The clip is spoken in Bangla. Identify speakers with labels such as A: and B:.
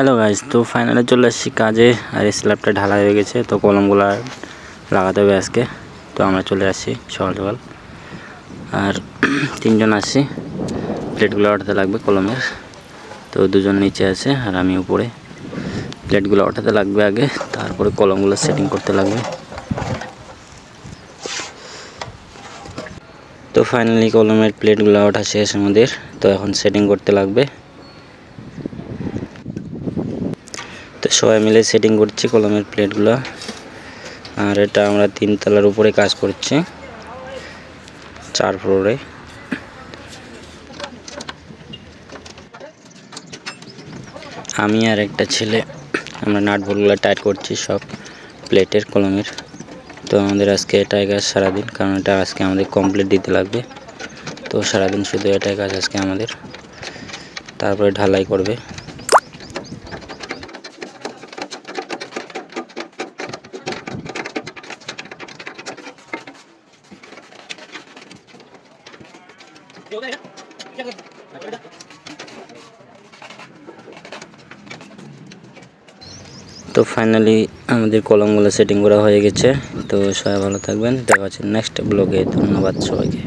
A: হ্যালো গাইস, তো ফাইনালি চলে আসছি কাজে। আর স্ল্যাবটা ঢালা হয়ে গেছে, তো কলমগুলো লাগাতে হবে আজকে। তো আমরা চলে আসছি সকাল সকাল, আর তিনজন আসছি। প্লেটগুলো ওঠাতে লাগবে কলমের, তো দুজন নিচে আছে আর আমি উপরে। প্লেটগুলো ওঠাতে লাগবে আগে, তারপরে কলমগুলো সেটিং করতে লাগবে। তো ফাইনালি কলমের প্লেটগুলো ওঠা শেষ আমাদের, তো এখন সেটিং করতে লাগবে। তো সবাই মিলে সেটিং করছি কলমের প্লেটগুলো। আর এটা আমরা 3 তলার উপরে কাজ করছি, 4 ফ্লোরে। আমি আর একটা ছেলে আমরা নাট বল্টুগুলো টাইট করছি সব প্লেটের কলমের। তো আমাদের আজকে এটাই কাজ সারাদিন, কারণ এটা আজকে আমাদের কমপ্লিট দিতে লাগবে। তো সারাদিন শুধু এটাই কাজ আজকে আমাদের, তারপরে ঢালাই করবে। তো ফাইনালি আমাদের কলমগুলো সেটিং করা হয়ে গেছে। তো সবাই ভালো থাকবেন, দেখা হচ্ছে নেক্সট ব্লগে। ধন্যবাদ সবাইকে।